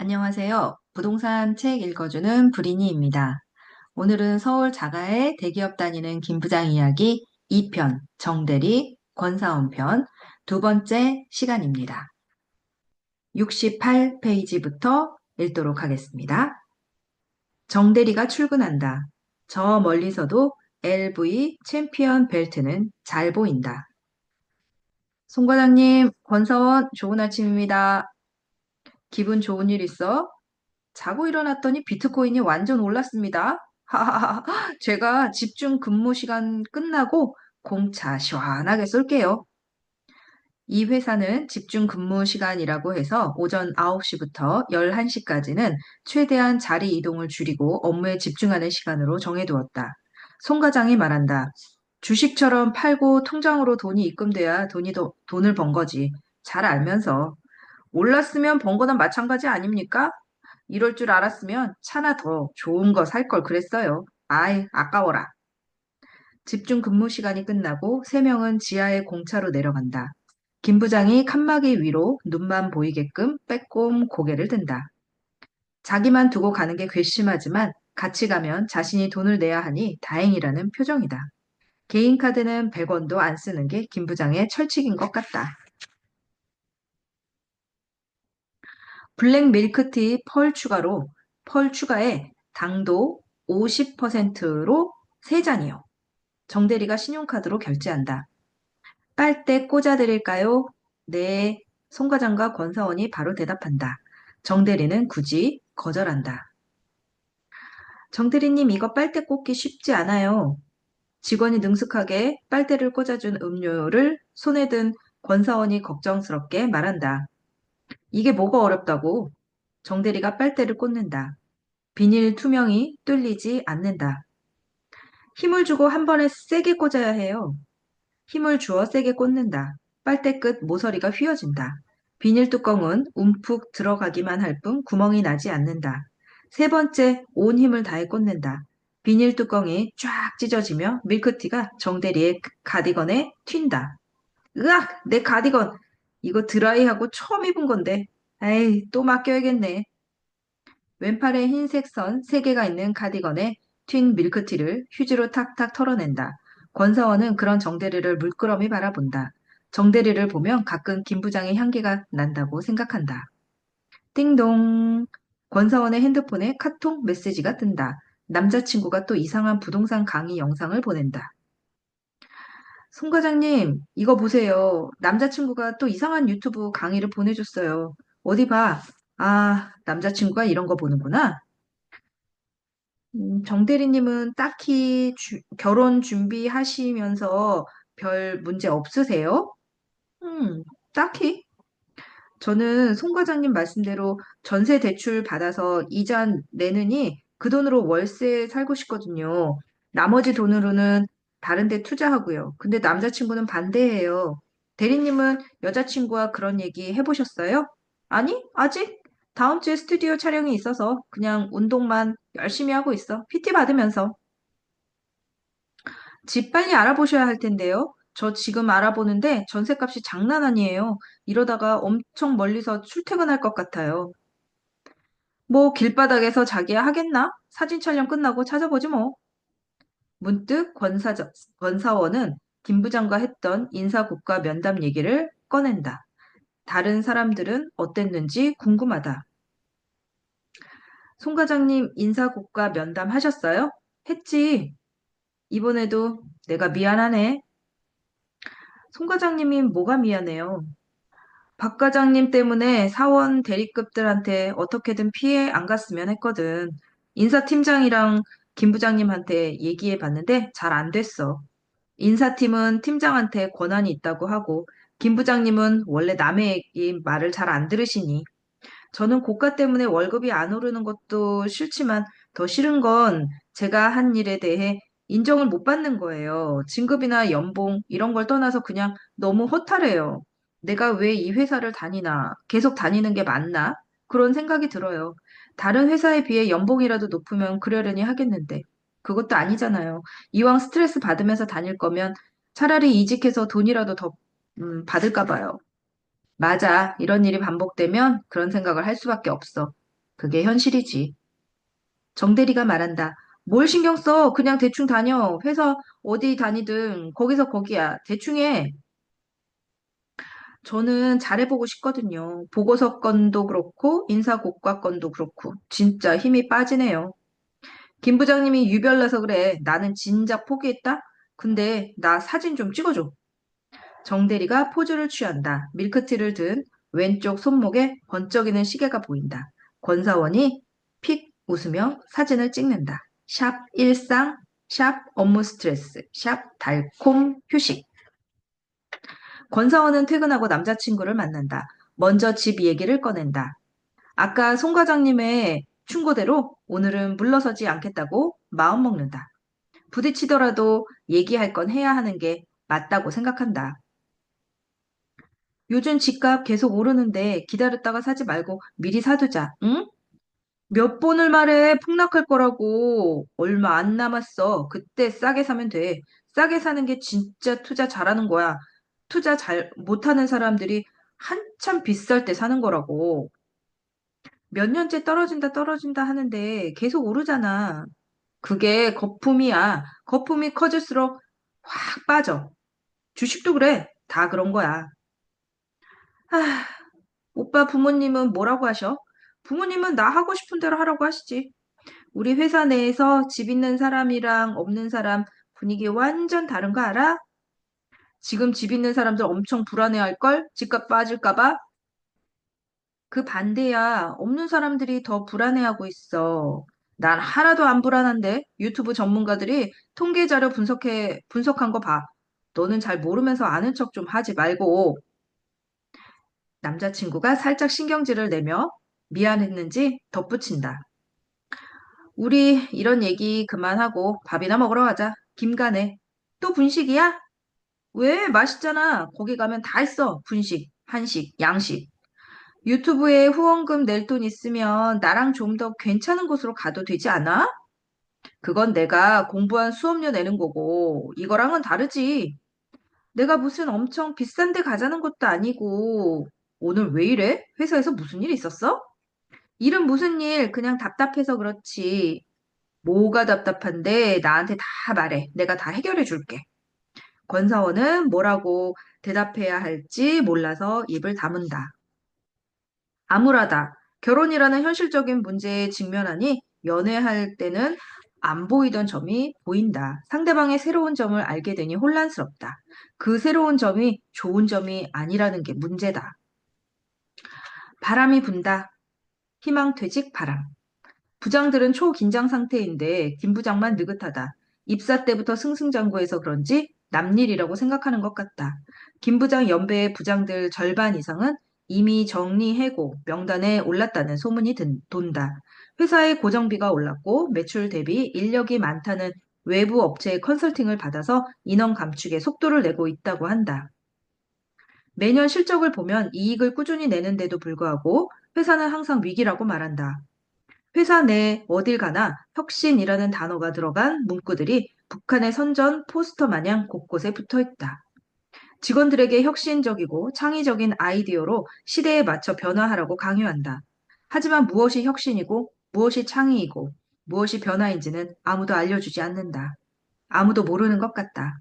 안녕하세요. 부동산 책 읽어주는 브리니입니다. 오늘은 서울 자가의 대기업 다니는 김 부장 이야기 2편, 정대리, 권사원 편 두 번째 시간입니다. 68페이지부터 읽도록 하겠습니다. 정대리가 출근한다. 저 멀리서도 LV 챔피언 벨트는 잘 보인다. 송 과장님, 권사원 좋은 아침입니다. 기분 좋은 일 있어? 자고 일어났더니 비트코인이 완전 올랐습니다. 하하하. 제가 집중 근무 시간 끝나고 공차 시원하게 쏠게요. 이 회사는 집중 근무 시간이라고 해서 오전 9시부터 11시까지는 최대한 자리 이동을 줄이고 업무에 집중하는 시간으로 정해두었다. 송 과장이 말한다. 주식처럼 팔고 통장으로 돈이 입금돼야 돈을 번 거지. 잘 알면서. 올랐으면 번 거나 마찬가지 아닙니까? 이럴 줄 알았으면 차나 더 좋은 거 살 걸 그랬어요. 아이, 아까워라. 집중 근무 시간이 끝나고 세 명은 지하의 공차로 내려간다. 김 부장이 칸막이 위로 눈만 보이게끔 빼꼼 고개를 든다. 자기만 두고 가는 게 괘씸하지만 같이 가면 자신이 돈을 내야 하니 다행이라는 표정이다. 개인 카드는 100원도 안 쓰는 게 김 부장의 철칙인 것 같다. 블랙 밀크티 펄 추가에 당도 50%로 3잔이요. 정대리가 신용카드로 결제한다. 빨대 꽂아드릴까요? 네. 송 과장과 권사원이 바로 대답한다. 정대리는 굳이 거절한다. 정대리님 이거 빨대 꽂기 쉽지 않아요. 직원이 능숙하게 빨대를 꽂아준 음료를 손에 든 권사원이 걱정스럽게 말한다. 이게 뭐가 어렵다고? 정대리가 빨대를 꽂는다. 비닐 투명이 뚫리지 않는다. 힘을 주고 한 번에 세게 꽂아야 해요. 힘을 주어 세게 꽂는다. 빨대 끝 모서리가 휘어진다. 비닐 뚜껑은 움푹 들어가기만 할 뿐 구멍이 나지 않는다. 세 번째, 온 힘을 다해 꽂는다. 비닐 뚜껑이 쫙 찢어지며 밀크티가 정대리의 가디건에 튄다. 으악! 내 가디건! 이거 드라이하고 처음 입은 건데. 에이, 또 맡겨야겠네. 왼팔에 흰색 선 3개가 있는 카디건에 튄 밀크티를 휴지로 탁탁 털어낸다. 권사원은 그런 정대리를 물끄러미 바라본다. 정대리를 보면 가끔 김 부장의 향기가 난다고 생각한다. 띵동. 권사원의 핸드폰에 카톡 메시지가 뜬다. 남자친구가 또 이상한 부동산 강의 영상을 보낸다. 송 과장님, 이거 보세요. 남자친구가 또 이상한 유튜브 강의를 보내줬어요. 어디 봐. 아, 남자친구가 이런 거 보는구나. 정대리님은 딱히 결혼 준비하시면서 별 문제 없으세요? 딱히. 저는 송 과장님 말씀대로 전세 대출 받아서 이자 내느니 그 돈으로 월세 살고 싶거든요. 나머지 돈으로는 다른 데 투자하고요. 근데 남자친구는 반대해요. 대리님은 여자친구와 그런 얘기 해보셨어요? 아니, 아직. 다음 주에 스튜디오 촬영이 있어서 그냥 운동만 열심히 하고 있어. PT 받으면서. 집 빨리 알아보셔야 할 텐데요. 저 지금 알아보는데 전셋값이 장난 아니에요. 이러다가 엄청 멀리서 출퇴근할 것 같아요. 뭐 길바닥에서 자기야 하겠나? 사진 촬영 끝나고 찾아보지 뭐. 문득 권사원은 김 부장과 했던 인사고과 면담 얘기를 꺼낸다. 다른 사람들은 어땠는지 궁금하다. 송 과장님 인사고과 면담 하셨어요? 했지. 이번에도 내가 미안하네. 송 과장님이 뭐가 미안해요? 박 과장님 때문에 사원 대리급들한테 어떻게든 피해 안 갔으면 했거든. 인사팀장이랑 김 부장님한테 얘기해 봤는데 잘 안 됐어. 인사팀은 팀장한테 권한이 있다고 하고, 김 부장님은 원래 남의 얘기 말을 잘 안 들으시니, 저는 고가 때문에 월급이 안 오르는 것도 싫지만 더 싫은 건 제가 한 일에 대해 인정을 못 받는 거예요. 진급이나 연봉 이런 걸 떠나서 그냥 너무 허탈해요. 내가 왜 이 회사를 다니나, 계속 다니는 게 맞나? 그런 생각이 들어요. 다른 회사에 비해 연봉이라도 높으면 그러려니 하겠는데, 그것도 아니잖아요. 이왕 스트레스 받으면서 다닐 거면 차라리 이직해서 돈이라도 더 받을까 봐요. 맞아. 이런 일이 반복되면 그런 생각을 할 수밖에 없어. 그게 현실이지. 정대리가 말한다. 뭘 신경 써? 그냥 대충 다녀. 회사 어디 다니든 거기서 거기야. 대충 해. 저는 잘해보고 싶거든요. 보고서 건도 그렇고 인사고과 건도 그렇고 진짜 힘이 빠지네요. 김 부장님이 유별나서 그래. 나는 진작 포기했다. 근데 나 사진 좀 찍어줘. 정대리가 포즈를 취한다. 밀크티를 든 왼쪽 손목에 번쩍이는 시계가 보인다. 권사원이 픽 웃으며 사진을 찍는다. 샵 일상, 샵 업무 스트레스, 샵 달콤 휴식. 권사원은 퇴근하고 남자친구를 만난다. 먼저 집 얘기를 꺼낸다. 아까 송 과장님의 충고대로 오늘은 물러서지 않겠다고 마음먹는다. 부딪히더라도 얘기할 건 해야 하는 게 맞다고 생각한다. 요즘 집값 계속 오르는데 기다렸다가 사지 말고 미리 사두자, 응? 몇 번을 말해 폭락할 거라고. 얼마 안 남았어. 그때 싸게 사면 돼. 싸게 사는 게 진짜 투자 잘하는 거야. 투자 잘 못하는 사람들이 한참 비쌀 때 사는 거라고. 몇 년째 떨어진다 떨어진다 하는데 계속 오르잖아. 그게 거품이야. 거품이 커질수록 확 빠져. 주식도 그래. 다 그런 거야. 아, 오빠 부모님은 뭐라고 하셔? 부모님은 나 하고 싶은 대로 하라고 하시지. 우리 회사 내에서 집 있는 사람이랑 없는 사람 분위기 완전 다른 거 알아? 지금 집 있는 사람들 엄청 불안해할걸? 집값 빠질까 봐? 그 반대야. 없는 사람들이 더 불안해하고 있어. 난 하나도 안 불안한데 유튜브 전문가들이 통계 자료 분석한 거 봐. 너는 잘 모르면서 아는 척 좀 하지 말고. 남자친구가 살짝 신경질을 내며 미안했는지 덧붙인다. 우리 이런 얘기 그만하고 밥이나 먹으러 가자. 김간에. 또 분식이야? 왜? 맛있잖아. 거기 가면 다 있어. 분식, 한식, 양식. 유튜브에 후원금 낼 돈 있으면 나랑 좀 더 괜찮은 곳으로 가도 되지 않아? 그건 내가 공부한 수업료 내는 거고, 이거랑은 다르지. 내가 무슨 엄청 비싼 데 가자는 것도 아니고, 오늘 왜 이래? 회사에서 무슨 일 있었어? 일은 무슨 일? 그냥 답답해서 그렇지. 뭐가 답답한데 나한테 다 말해. 내가 다 해결해 줄게. 권사원은 뭐라고 대답해야 할지 몰라서 입을 다문다. 암울하다. 결혼이라는 현실적인 문제에 직면하니 연애할 때는 안 보이던 점이 보인다. 상대방의 새로운 점을 알게 되니 혼란스럽다. 그 새로운 점이 좋은 점이 아니라는 게 문제다. 바람이 분다. 희망퇴직 바람. 부장들은 초긴장 상태인데 김 부장만 느긋하다. 입사 때부터 승승장구해서 그런지 남일이라고 생각하는 것 같다. 김 부장 연배의 부장들 절반 이상은 이미 정리해고 명단에 올랐다는 소문이 돈다. 회사의 고정비가 올랐고 매출 대비 인력이 많다는 외부 업체의 컨설팅을 받아서 인원 감축에 속도를 내고 있다고 한다. 매년 실적을 보면 이익을 꾸준히 내는데도 불구하고 회사는 항상 위기라고 말한다. 회사 내 어딜 가나 혁신이라는 단어가 들어간 문구들이 북한의 선전 포스터 마냥 곳곳에 붙어 있다. 직원들에게 혁신적이고 창의적인 아이디어로 시대에 맞춰 변화하라고 강요한다. 하지만 무엇이 혁신이고 무엇이 창의이고 무엇이 변화인지는 아무도 알려주지 않는다. 아무도 모르는 것 같다.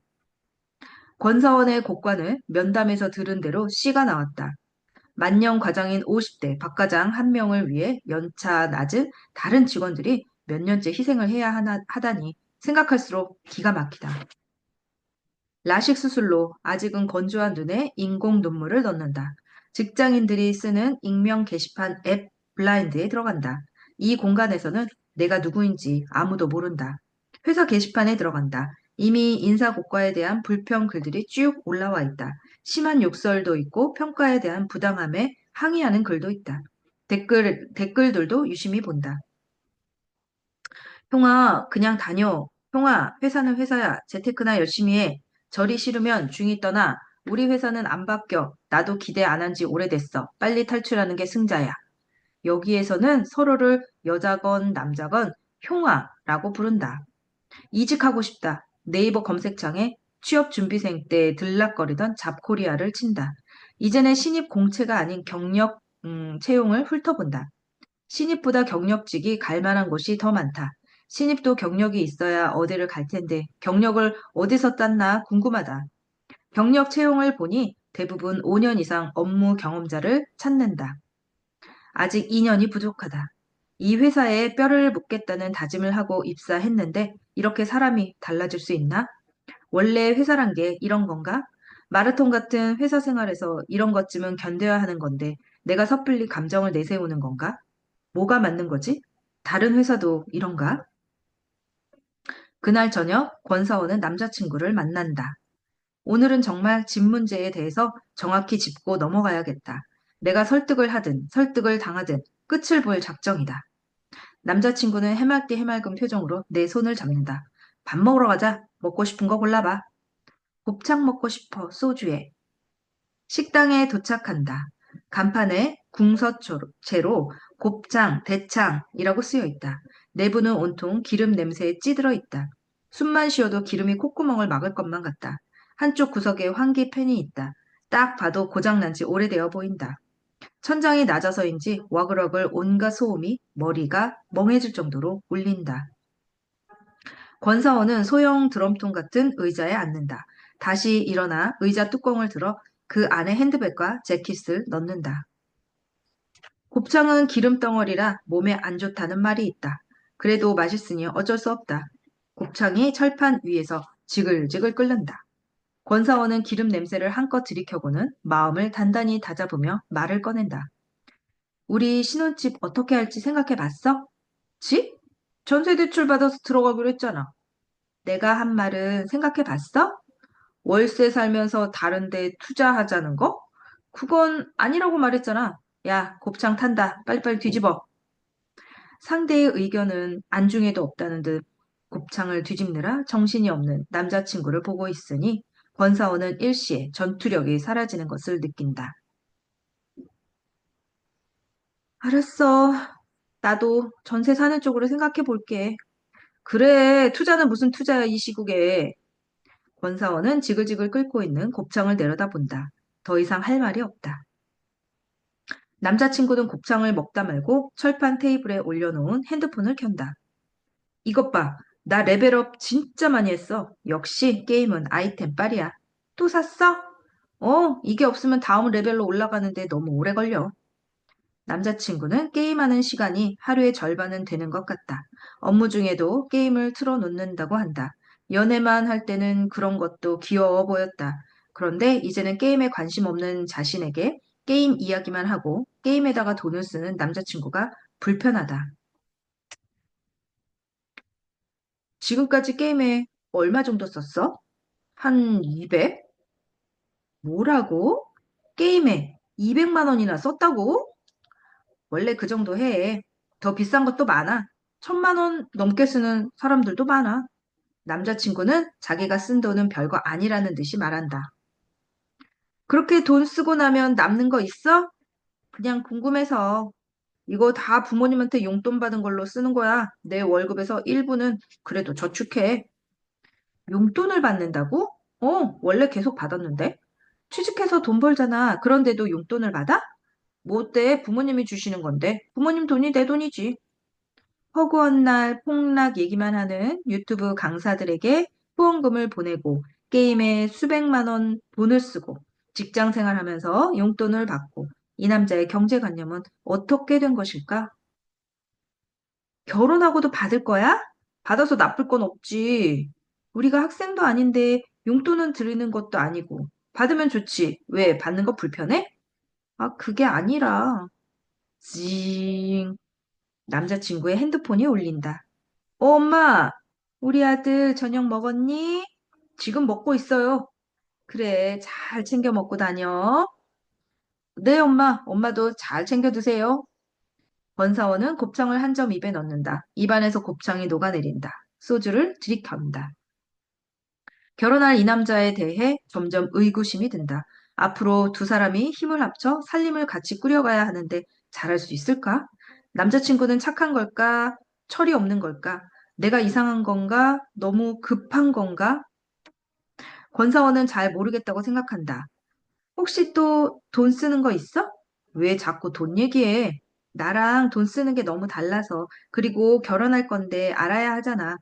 권사원의 곡관을 면담에서 들은 대로 씨가 나왔다. 만년 과장인 50대 박 과장 한 명을 위해 연차 낮은 다른 직원들이 몇 년째 희생을 해야 하다니 생각할수록 기가 막히다. 라식 수술로 아직은 건조한 눈에 인공 눈물을 넣는다. 직장인들이 쓰는 익명 게시판 앱 블라인드에 들어간다. 이 공간에서는 내가 누구인지 아무도 모른다. 회사 게시판에 들어간다. 이미 인사고과에 대한 불평 글들이 쭉 올라와 있다. 심한 욕설도 있고 평가에 대한 부당함에 항의하는 글도 있다. 댓글들도 유심히 본다. 형아, 그냥 다녀. 형아, 회사는 회사야. 재테크나 열심히 해. 절이 싫으면 중이 떠나. 우리 회사는 안 바뀌어. 나도 기대 안 한 지 오래됐어. 빨리 탈출하는 게 승자야. 여기에서는 서로를 여자건 남자건 형아라고 부른다. 이직하고 싶다. 네이버 검색창에 취업 준비생 때 들락거리던 잡코리아를 친다. 이제는 신입 공채가 아닌 경력 채용을 훑어본다. 신입보다 경력직이 갈 만한 곳이 더 많다. 신입도 경력이 있어야 어디를 갈 텐데 경력을 어디서 땄나 궁금하다. 경력 채용을 보니 대부분 5년 이상 업무 경험자를 찾는다. 아직 2년이 부족하다. 이 회사에 뼈를 묻겠다는 다짐을 하고 입사했는데 이렇게 사람이 달라질 수 있나? 원래 회사란 게 이런 건가? 마라톤 같은 회사 생활에서 이런 것쯤은 견뎌야 하는 건데 내가 섣불리 감정을 내세우는 건가? 뭐가 맞는 거지? 다른 회사도 이런가? 그날 저녁 권사원은 남자친구를 만난다. 오늘은 정말 집 문제에 대해서 정확히 짚고 넘어가야겠다. 내가 설득을 하든 설득을 당하든 끝을 볼 작정이다. 남자친구는 해맑디 해맑은 표정으로 내 손을 잡는다. 밥 먹으러 가자. 먹고 싶은 거 골라봐. 곱창 먹고 싶어. 소주에. 식당에 도착한다. 간판에 궁서체로 곱창, 대창이라고 쓰여 있다. 내부는 온통 기름 냄새에 찌들어 있다. 숨만 쉬어도 기름이 콧구멍을 막을 것만 같다. 한쪽 구석에 환기 팬이 있다. 딱 봐도 고장난 지 오래되어 보인다. 천장이 낮아서인지 와글와글 온갖 소음이 머리가 멍해질 정도로 울린다. 권사원은 소형 드럼통 같은 의자에 앉는다. 다시 일어나 의자 뚜껑을 들어 그 안에 핸드백과 재킷을 넣는다. 곱창은 기름 덩어리라 몸에 안 좋다는 말이 있다. 그래도 맛있으니 어쩔 수 없다. 곱창이 철판 위에서 지글지글 끓는다. 권사원은 기름 냄새를 한껏 들이켜고는 마음을 단단히 다잡으며 말을 꺼낸다. 우리 신혼집 어떻게 할지 생각해 봤어? 집? 전세 대출 받아서 들어가기로 했잖아. 내가 한 말은 생각해 봤어? 월세 살면서 다른 데 투자하자는 거? 그건 아니라고 말했잖아. 야, 곱창 탄다. 빨리빨리 뒤집어. 상대의 의견은 안중에도 없다는 듯 곱창을 뒤집느라 정신이 없는 남자친구를 보고 있으니 권사원은 일시에 전투력이 사라지는 것을 느낀다. 알았어. 나도 전세 사는 쪽으로 생각해 볼게. 그래, 투자는 무슨 투자야, 이 시국에. 권사원은 지글지글 끓고 있는 곱창을 내려다본다. 더 이상 할 말이 없다. 남자친구는 곱창을 먹다 말고 철판 테이블에 올려놓은 핸드폰을 켠다. 이것 봐. 나 레벨업 진짜 많이 했어. 역시 게임은 아이템 빨이야. 또 샀어? 이게 없으면 다음 레벨로 올라가는데 너무 오래 걸려. 남자친구는 게임하는 시간이 하루의 절반은 되는 것 같다. 업무 중에도 게임을 틀어놓는다고 한다. 연애만 할 때는 그런 것도 귀여워 보였다. 그런데 이제는 게임에 관심 없는 자신에게 게임 이야기만 하고 게임에다가 돈을 쓰는 남자친구가 불편하다. 지금까지 게임에 얼마 정도 썼어? 한 200? 뭐라고? 게임에 200만 원이나 썼다고? 원래 그 정도 해. 더 비싼 것도 많아. 1000만 원 넘게 쓰는 사람들도 많아. 남자친구는 자기가 쓴 돈은 별거 아니라는 듯이 말한다. 그렇게 돈 쓰고 나면 남는 거 있어? 그냥 궁금해서. 이거 다 부모님한테 용돈 받은 걸로 쓰는 거야. 내 월급에서 일부는 그래도 저축해. 용돈을 받는다고? 원래 계속 받았는데. 취직해서 돈 벌잖아. 그런데도 용돈을 받아? 뭐 어때? 부모님이 주시는 건데. 부모님 돈이 내 돈이지. 허구한 날 폭락 얘기만 하는 유튜브 강사들에게 후원금을 보내고 게임에 수백만 원 돈을 쓰고 직장 생활하면서 용돈을 받고 이 남자의 경제관념은 어떻게 된 것일까? 결혼하고도 받을 거야? 받아서 나쁠 건 없지. 우리가 학생도 아닌데 용돈은 드리는 것도 아니고 받으면 좋지. 왜 받는 거 불편해? 아, 그게 아니라. 징. 남자친구의 핸드폰이 울린다. 엄마, 우리 아들 저녁 먹었니? 지금 먹고 있어요. 그래, 잘 챙겨 먹고 다녀. 네, 엄마. 엄마도 잘 챙겨 드세요. 권사원은 곱창을 한 점 입에 넣는다. 입안에서 곱창이 녹아내린다. 소주를 들이켜온다. 결혼할 이 남자에 대해 점점 의구심이 든다. 앞으로 두 사람이 힘을 합쳐 살림을 같이 꾸려가야 하는데 잘할 수 있을까? 남자친구는 착한 걸까? 철이 없는 걸까? 내가 이상한 건가? 너무 급한 건가? 권사원은 잘 모르겠다고 생각한다. 혹시 또 돈 쓰는 거 있어? 왜 자꾸 돈 얘기해? 나랑 돈 쓰는 게 너무 달라서. 그리고 결혼할 건데 알아야 하잖아.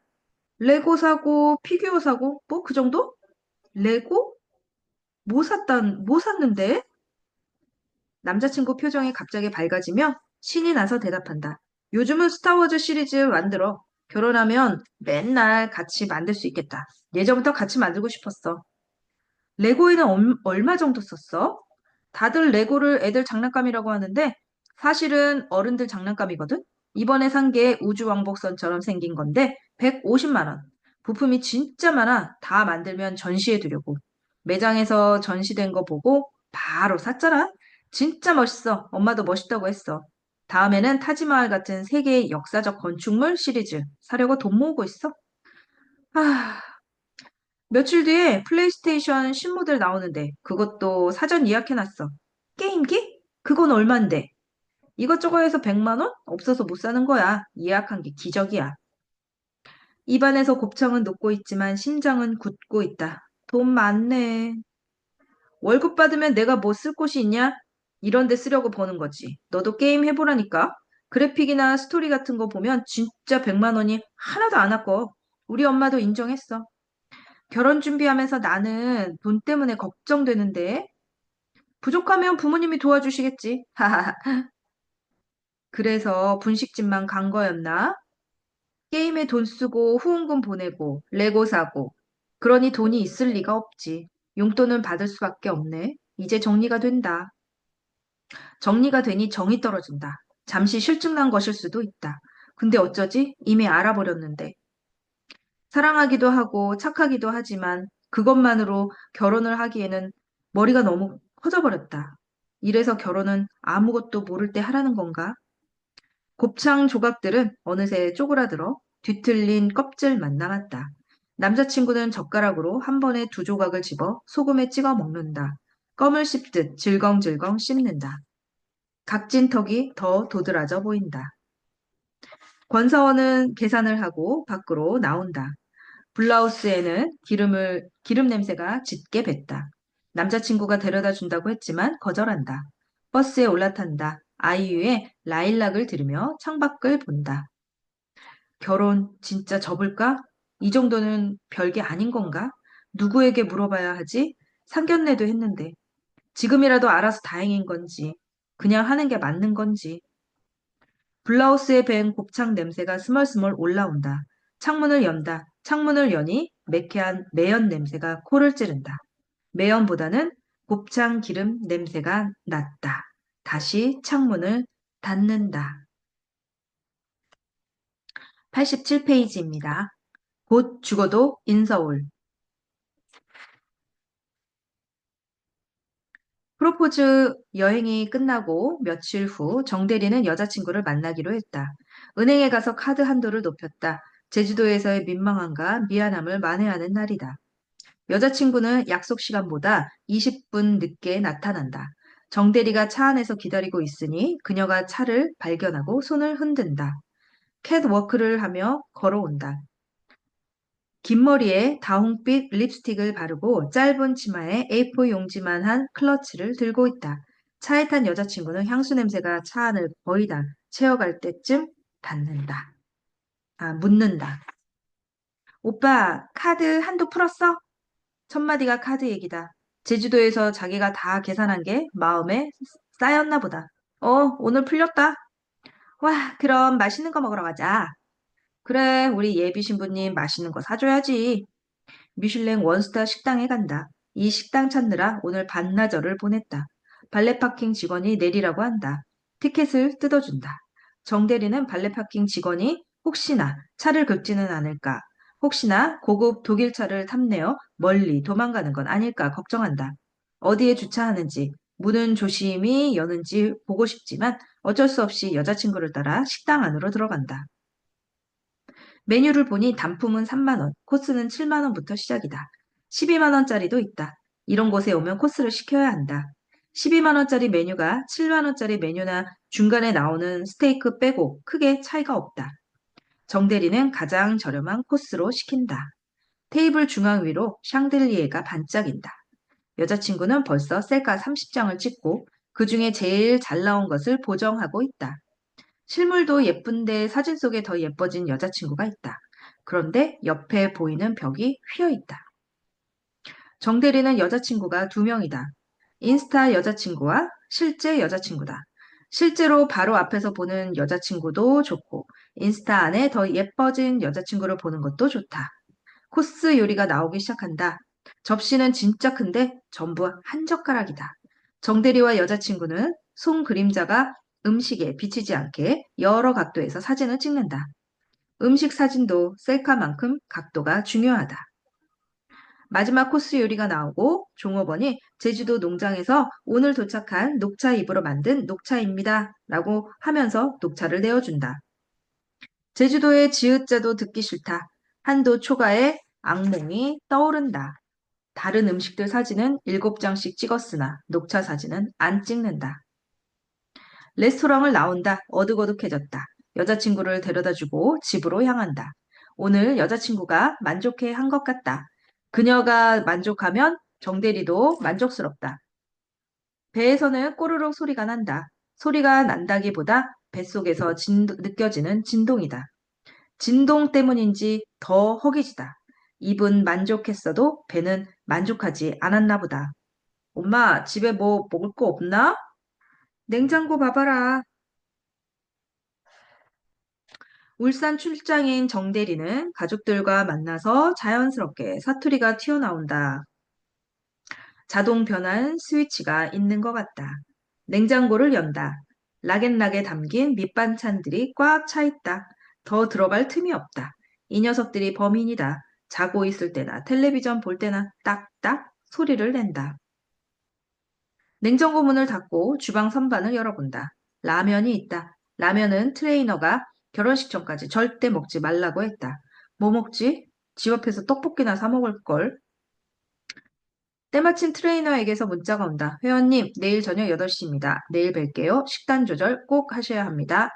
레고 사고, 피규어 사고, 뭐 그 정도? 레고? 뭐 샀는데? 남자친구 표정이 갑자기 밝아지며 신이 나서 대답한다. 요즘은 스타워즈 시리즈 만들어. 결혼하면 맨날 같이 만들 수 있겠다. 예전부터 같이 만들고 싶었어. 레고에는 얼마 정도 썼어? 다들 레고를 애들 장난감이라고 하는데 사실은 어른들 장난감이거든? 이번에 산 게 우주왕복선처럼 생긴 건데 150만 원. 부품이 진짜 많아. 다 만들면 전시해 두려고. 매장에서 전시된 거 보고 바로 샀잖아. 진짜 멋있어. 엄마도 멋있다고 했어. 다음에는 타지마할 같은 세계의 역사적 건축물 시리즈 사려고 돈 모으고 있어. 아, 며칠 뒤에 플레이스테이션 신모델 나오는데 그것도 사전 예약해놨어. 게임기? 그건 얼만데? 이것저것 해서 100만 원? 없어서 못 사는 거야. 예약한 게 기적이야. 입안에서 곱창은 녹고 있지만 심장은 굳고 있다. 돈 많네. 월급 받으면 내가 뭐 쓸 곳이 있냐? 이런 데 쓰려고 버는 거지. 너도 게임 해보라니까. 그래픽이나 스토리 같은 거 보면 진짜 100만 원이 하나도 안 아까워. 우리 엄마도 인정했어. 결혼 준비하면서 나는 돈 때문에 걱정되는데 부족하면 부모님이 도와주시겠지. 하하하. 그래서 분식집만 간 거였나? 게임에 돈 쓰고 후원금 보내고 레고 사고 그러니 돈이 있을 리가 없지. 용돈은 받을 수밖에 없네. 이제 정리가 된다. 정리가 되니 정이 떨어진다. 잠시 실증난 것일 수도 있다. 근데 어쩌지? 이미 알아버렸는데. 사랑하기도 하고 착하기도 하지만 그것만으로 결혼을 하기에는 머리가 너무 커져버렸다. 이래서 결혼은 아무것도 모를 때 하라는 건가? 곱창 조각들은 어느새 쪼그라들어 뒤틀린 껍질만 남았다. 남자친구는 젓가락으로 한 번에 두 조각을 집어 소금에 찍어 먹는다. 껌을 씹듯 질겅질겅 씹는다. 각진 턱이 더 도드라져 보인다. 권사원은 계산을 하고 밖으로 나온다. 블라우스에는 기름 냄새가 짙게 뱄다. 남자친구가 데려다 준다고 했지만 거절한다. 버스에 올라탄다. 아이유의 라일락을 들으며 창밖을 본다. 결혼 진짜 접을까? 이 정도는 별게 아닌 건가? 누구에게 물어봐야 하지? 상견례도 했는데. 지금이라도 알아서 다행인 건지, 그냥 하는 게 맞는 건지. 블라우스에 밴 곱창 냄새가 스멀스멀 올라온다. 창문을 연다. 창문을 여니 매캐한 매연 냄새가 코를 찌른다. 매연보다는 곱창 기름 냄새가 낫다. 다시 창문을 닫는다. 87페이지입니다. 곧 죽어도 인서울. 프로포즈 여행이 끝나고 며칠 후 정대리는 여자친구를 만나기로 했다. 은행에 가서 카드 한도를 높였다. 제주도에서의 민망함과 미안함을 만회하는 날이다. 여자친구는 약속 시간보다 20분 늦게 나타난다. 정대리가 차 안에서 기다리고 있으니 그녀가 차를 발견하고 손을 흔든다. 캣워크를 하며 걸어온다. 긴 머리에 다홍빛 립스틱을 바르고 짧은 치마에 A4 용지만 한 클러치를 들고 있다. 차에 탄 여자친구는 향수 냄새가 차 안을 거의 다 채워갈 때쯤 닫는다. 묻는다. 오빠, 카드 한도 풀었어? 첫 마디가 카드 얘기다. 제주도에서 자기가 다 계산한 게 마음에 쌓였나 보다. 오늘 풀렸다. 와, 그럼 맛있는 거 먹으러 가자. 그래, 우리 예비 신부님 맛있는 거 사줘야지. 미슐랭 원스타 식당에 간다. 이 식당 찾느라 오늘 반나절을 보냈다. 발레 파킹 직원이 내리라고 한다. 티켓을 뜯어준다. 정대리는 발레 파킹 직원이 혹시나 차를 긁지는 않을까, 혹시나 고급 독일 차를 탐내어 멀리 도망가는 건 아닐까 걱정한다. 어디에 주차하는지, 문은 조심히 여는지 보고 싶지만 어쩔 수 없이 여자친구를 따라 식당 안으로 들어간다. 메뉴를 보니 단품은 3만 원, 코스는 7만 원부터 시작이다. 12만 원짜리도 있다. 이런 곳에 오면 코스를 시켜야 한다. 12만 원짜리 메뉴가 7만 원짜리 메뉴나 중간에 나오는 스테이크 빼고 크게 차이가 없다. 정대리는 가장 저렴한 코스로 시킨다. 테이블 중앙 위로 샹들리에가 반짝인다. 여자친구는 벌써 셀카 30장을 찍고 그 중에 제일 잘 나온 것을 보정하고 있다. 실물도 예쁜데 사진 속에 더 예뻐진 여자친구가 있다. 그런데 옆에 보이는 벽이 휘어 있다. 정대리는 여자친구가 두 명이다. 인스타 여자친구와 실제 여자친구다. 실제로 바로 앞에서 보는 여자친구도 좋고, 인스타 안에 더 예뻐진 여자친구를 보는 것도 좋다. 코스 요리가 나오기 시작한다. 접시는 진짜 큰데 전부 한 젓가락이다. 정대리와 여자친구는 손 그림자가 음식에 비치지 않게 여러 각도에서 사진을 찍는다. 음식 사진도 셀카만큼 각도가 중요하다. 마지막 코스 요리가 나오고 종업원이 제주도 농장에서 오늘 도착한 녹차 잎으로 만든 녹차입니다. 라고 하면서 녹차를 내어준다. 제주도의 지읒자도 듣기 싫다. 한도 초과의 악몽이 떠오른다. 다른 음식들 사진은 7장씩 찍었으나 녹차 사진은 안 찍는다. 레스토랑을 나온다. 어둑어둑해졌다. 여자친구를 데려다주고 집으로 향한다. 오늘 여자친구가 만족해 한 것 같다. 그녀가 만족하면 정대리도 만족스럽다. 배에서는 꼬르륵 소리가 난다. 소리가 난다기보다 뱃속에서 느껴지는 진동이다. 진동 때문인지 더 허기지다. 입은 만족했어도 배는 만족하지 않았나 보다. 엄마, 집에 뭐 먹을 거 없나? 냉장고 봐봐라. 울산 출장인 정대리는 가족들과 만나서 자연스럽게 사투리가 튀어나온다. 자동 변환 스위치가 있는 것 같다. 냉장고를 연다. 락앤락에 담긴 밑반찬들이 꽉 차 있다. 더 들어갈 틈이 없다. 이 녀석들이 범인이다. 자고 있을 때나 텔레비전 볼 때나 딱딱 소리를 낸다. 냉장고 문을 닫고 주방 선반을 열어본다. 라면이 있다. 라면은 트레이너가 결혼식 전까지 절대 먹지 말라고 했다. 뭐 먹지? 집 앞에서 떡볶이나 사 먹을 걸. 때마침 트레이너에게서 문자가 온다. 회원님, 내일 저녁 8시입니다. 내일 뵐게요. 식단 조절 꼭 하셔야 합니다.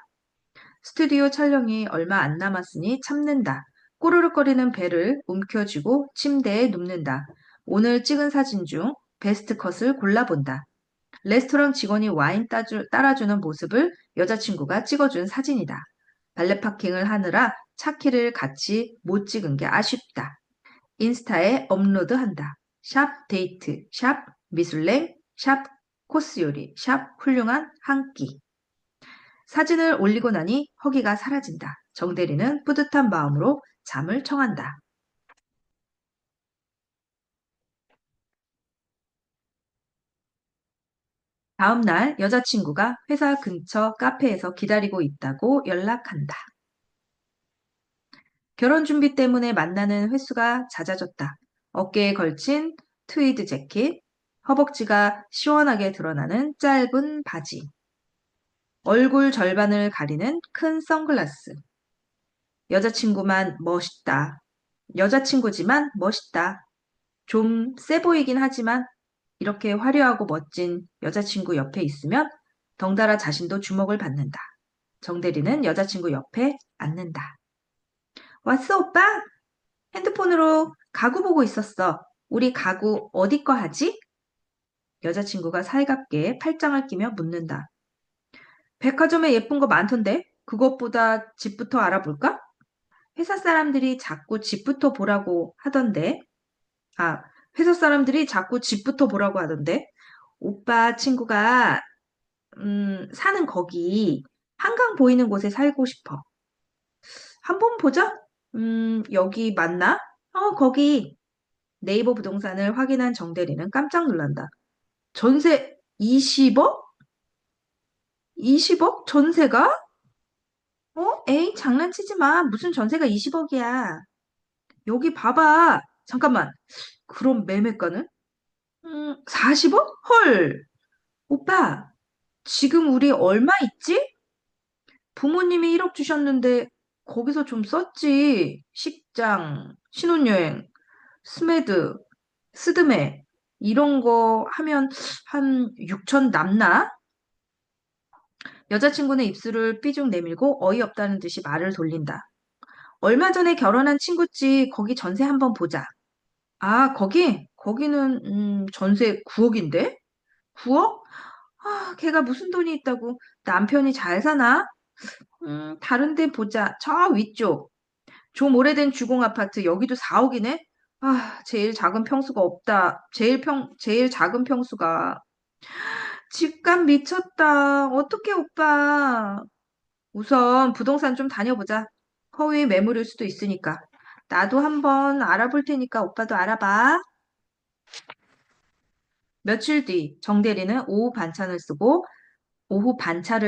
스튜디오 촬영이 얼마 안 남았으니 참는다. 꼬르륵거리는 배를 움켜쥐고 침대에 눕는다. 오늘 찍은 사진 중 베스트 컷을 골라본다. 레스토랑 직원이 와인 따라주는 모습을 여자친구가 찍어준 사진이다. 발레 파킹을 하느라 차 키를 같이 못 찍은 게 아쉽다. 인스타에 업로드한다. 샵 데이트, 샵 미술랭, 샵 코스 요리, 샵 훌륭한 한 끼. 사진을 올리고 나니 허기가 사라진다. 정대리는 뿌듯한 마음으로 잠을 청한다. 다음 날 여자친구가 회사 근처 카페에서 기다리고 있다고 연락한다. 결혼 준비 때문에 만나는 횟수가 잦아졌다. 어깨에 걸친 트위드 재킷, 허벅지가 시원하게 드러나는 짧은 바지, 얼굴 절반을 가리는 큰 선글라스. 여자친구만 멋있다. 여자친구지만 멋있다. 좀 세 보이긴 하지만 이렇게 화려하고 멋진 여자친구 옆에 있으면 덩달아 자신도 주목을 받는다. 정대리는 여자친구 옆에 앉는다. 왔어, 오빠? 핸드폰으로 가구 보고 있었어. 우리 가구 어디 거 하지? 여자친구가 살갑게 팔짱을 끼며 묻는다. 백화점에 예쁜 거 많던데? 그것보다 집부터 알아볼까? 회사 사람들이 자꾸 집부터 보라고 하던데. 아, 회사 사람들이 자꾸 집부터 보라고 하던데. 오빠 친구가 사는 거기 한강 보이는 곳에 살고 싶어. 한번 보자. 여기 맞나? 거기. 네이버 부동산을 확인한 정대리는 깜짝 놀란다. 전세 20억? 20억? 전세가? 에이, 장난치지 마. 무슨 전세가 20억이야. 여기 봐봐. 잠깐만. 그럼 매매가는? 40억? 헐. 오빠, 지금 우리 얼마 있지? 부모님이 1억 주셨는데 거기서 좀 썼지. 식장, 신혼여행, 스메드, 스드메 이런 거 하면 한 6천 남나? 여자친구는 입술을 삐죽 내밀고 어이없다는 듯이 말을 돌린다. 얼마 전에 결혼한 친구집 거기 전세 한번 보자. 아, 거기는 전세 9억인데? 9억? 걔가 무슨 돈이 있다고 남편이 잘 사나? 다른 데 보자. 저 위쪽. 좀 오래된 주공 아파트. 여기도 4억이네? 아, 제일 작은 평수가 없다. 제일 작은 평수가. 집값 미쳤다. 어떡해, 오빠. 우선 부동산 좀 다녀보자. 허위 매물일 수도 있으니까. 나도 한번 알아볼 테니까 오빠도 알아봐. 며칠 뒤 정대리는 오후 반차를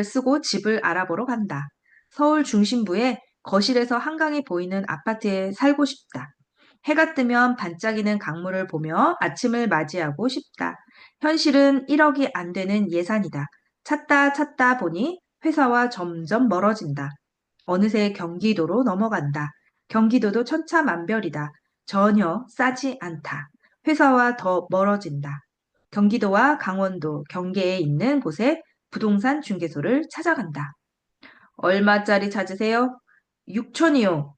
쓰고 집을 알아보러 간다. 서울 중심부에 거실에서 한강이 보이는 아파트에 살고 싶다. 해가 뜨면 반짝이는 강물을 보며 아침을 맞이하고 싶다. 현실은 1억이 안 되는 예산이다. 찾다 찾다 보니 회사와 점점 멀어진다. 어느새 경기도로 넘어간다. 경기도도 천차만별이다. 전혀 싸지 않다. 회사와 더 멀어진다. 경기도와 강원도 경계에 있는 곳에 부동산 중개소를 찾아간다. 얼마짜리 찾으세요? 6천이요.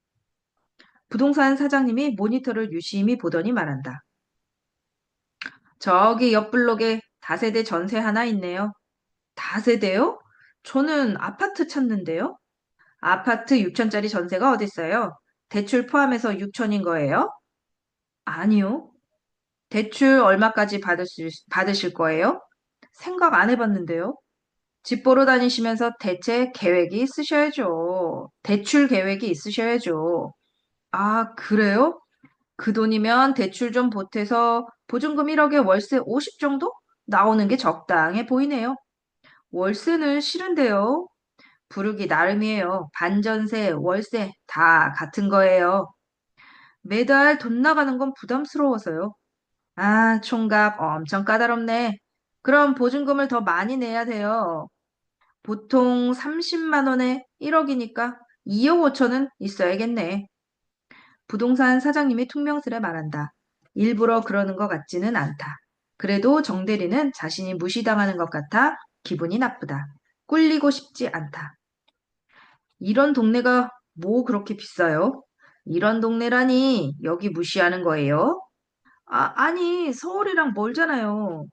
부동산 사장님이 모니터를 유심히 보더니 말한다. 저기 옆 블록에 다세대 전세 하나 있네요. 다세대요? 저는 아파트 찾는데요. 아파트 6천짜리 전세가 어딨어요? 대출 포함해서 6천인 거예요? 아니요. 대출 얼마까지 받으실 거예요? 생각 안 해봤는데요. 집 보러 다니시면서 대출 계획이 있으셔야죠. 아, 그래요? 그 돈이면 대출 좀 보태서 보증금 1억에 월세 50 정도? 나오는 게 적당해 보이네요. 월세는 싫은데요. 부르기 나름이에요. 반전세, 월세 다 같은 거예요. 매달 돈 나가는 건 부담스러워서요. 아, 총각 엄청 까다롭네. 그럼 보증금을 더 많이 내야 돼요. 보통 30만 원에 1억이니까 2억 5천은 있어야겠네. 부동산 사장님이 퉁명스레 말한다. 일부러 그러는 것 같지는 않다. 그래도 정대리는 자신이 무시당하는 것 같아 기분이 나쁘다. 꿀리고 싶지 않다. 이런 동네가 뭐 그렇게 비싸요? 이런 동네라니 여기 무시하는 거예요? 아, 아니 서울이랑 멀잖아요.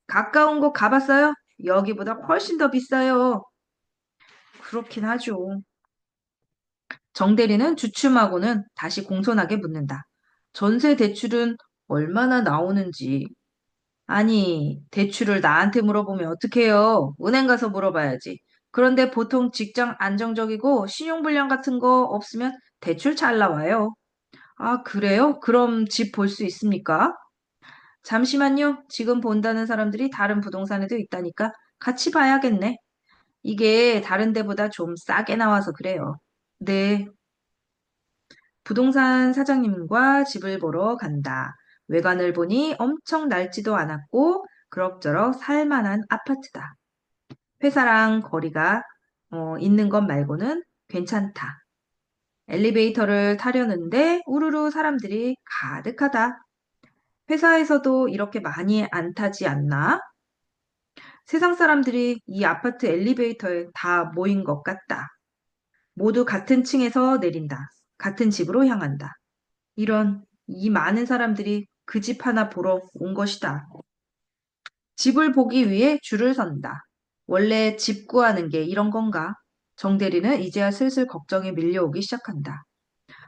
가까운 곳 가봤어요? 여기보다 훨씬 더 비싸요. 그렇긴 하죠. 정대리는 주춤하고는 다시 공손하게 묻는다. 전세 대출은 얼마나 나오는지. 아니, 대출을 나한테 물어보면 어떡해요? 은행 가서 물어봐야지. 그런데 보통 직장 안정적이고 신용불량 같은 거 없으면 대출 잘 나와요. 아, 그래요? 그럼 집 볼 수 있습니까? 잠시만요. 지금 본다는 사람들이 다른 부동산에도 있다니까 같이 봐야겠네. 이게 다른 데보다 좀 싸게 나와서 그래요. 네, 부동산 사장님과 집을 보러 간다. 외관을 보니 엄청 낡지도 않았고 그럭저럭 살만한 아파트다. 회사랑 거리가 있는 것 말고는 괜찮다. 엘리베이터를 타려는데 우르르 사람들이 가득하다. 회사에서도 이렇게 많이 안 타지 않나? 세상 사람들이 이 아파트 엘리베이터에 다 모인 것 같다. 모두 같은 층에서 내린다. 같은 집으로 향한다. 이 많은 사람들이 그 집 하나 보러 온 것이다. 집을 보기 위해 줄을 선다. 원래 집 구하는 게 이런 건가? 정대리는 이제야 슬슬 걱정이 밀려오기 시작한다.